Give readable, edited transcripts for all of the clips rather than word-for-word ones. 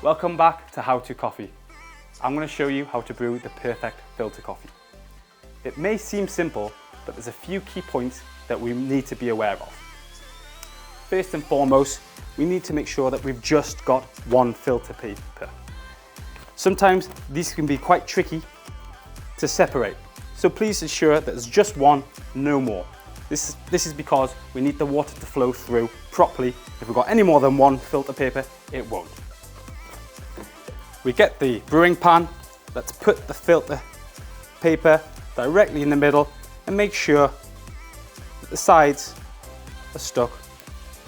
Welcome back to How to Coffee. I'm going to show you how to brew the perfect filter coffee. It may seem simple, but there's a few key points that we need to be aware of. First and foremost, we need to make sure that we've just got one filter paper. Sometimes these can be quite tricky to separate, so please ensure that there's just one, no more. This is because we need the water to flow through properly. If we've got any more than one filter paper, it won't. We get the brewing pan. Let's put the filter paper directly in the middle and make sure that the sides are stuck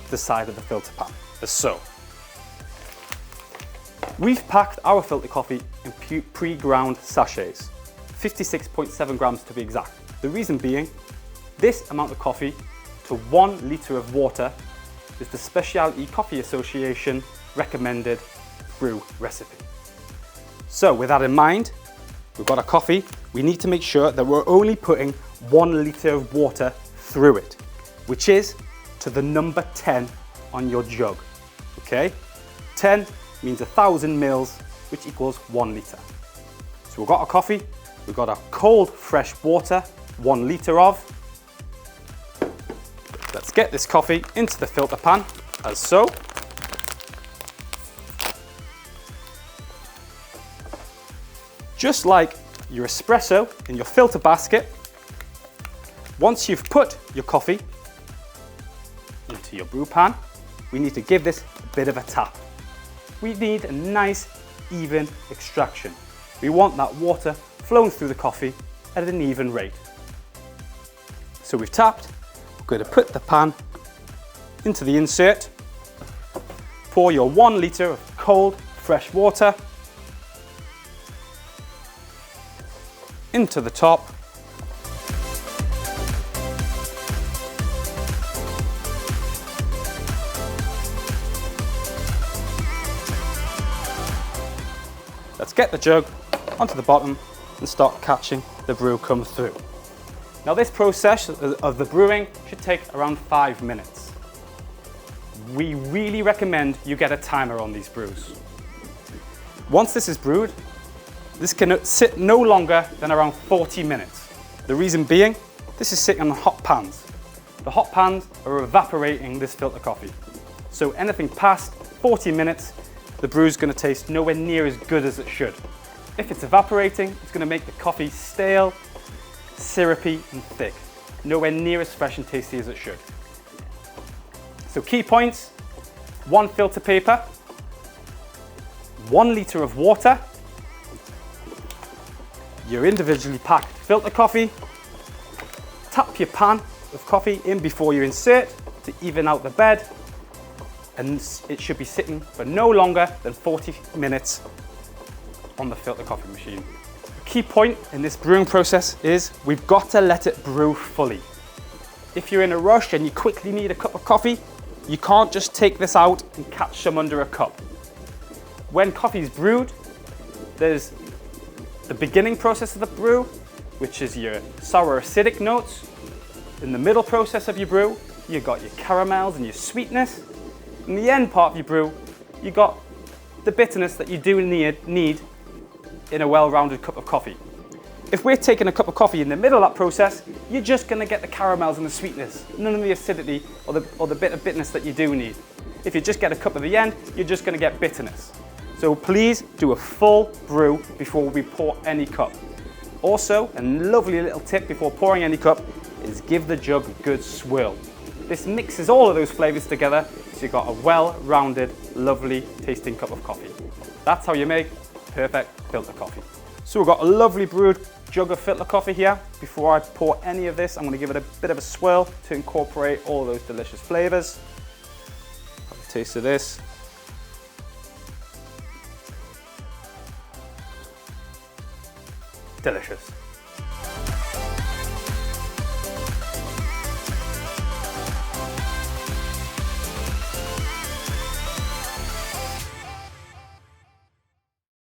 to the side of the filter pan, as so. We've packed our filter coffee in pre-ground sachets, 56.7 grams to be exact. The reason being, this amount of coffee to 1 litre of water is the Specialty Coffee Association recommended brew recipe. So with that in mind, we've got our coffee. We need to make sure that we're only putting 1 litre of water through it, which is to the number 10 on your jug, okay? 10 means 1,000 mils, which equals 1 litre. So we've got our coffee, we've got our cold, fresh water, 1 litre of. Let's get this coffee into the filter pan, as so. Just like your espresso in your filter basket, once you've put your coffee into your brew pan, we need to give this a bit of a tap. We need a nice, even extraction. We want that water flowing through the coffee at an even rate. So we've tapped, we're going to put the pan into the insert, pour your 1 litre of cold, fresh water into the top. Let's get the jug onto the bottom and start catching the brew come through. Now this process of the brewing should take around 5 minutes. We really recommend you get a timer on these brews. Once this is brewed, this can sit no longer than around 40 minutes. The reason being, this is sitting on hot pans. The hot pans are evaporating this filter coffee. So anything past 40 minutes, the brew is going to taste nowhere near as good as it should. If it's evaporating, it's going to make the coffee stale, syrupy and thick. Nowhere near as fresh and tasty as it should. So key points: 1 filter paper, 1 litre of water, your individually packed filter coffee, tap your pan of coffee in before you insert to even out the bed, and it should be sitting for no longer than 40 minutes on the filter coffee machine. The key point in this brewing process is we've got to let it brew fully. If you're in a rush and you quickly need a cup of coffee, you can't just take this out and catch some under a cup. When coffee is brewed, there's the beginning process of the brew, which is your sour acidic notes. In the middle process of your brew, you've got your caramels and your sweetness. In the end part of your brew, you've got the bitterness that you do need in a well-rounded cup of coffee. If we're taking a cup of coffee in the middle of that process, you're just going to get the caramels and the sweetness, none of the acidity or the bit of bitterness that you do need. If you just get a cup at the end, you're just going to get bitterness. So please do a full brew before we pour any cup. Also, a lovely little tip before pouring any cup is give the jug a good swirl. This mixes all of those flavours together, so you've got a well-rounded, lovely tasting cup of coffee. That's how you make perfect filter coffee. So we've got a lovely brewed jug of filter coffee here. Before I pour any of this, I'm going to give it a bit of a swirl to incorporate all those delicious flavours. Have a taste of this. Delicious.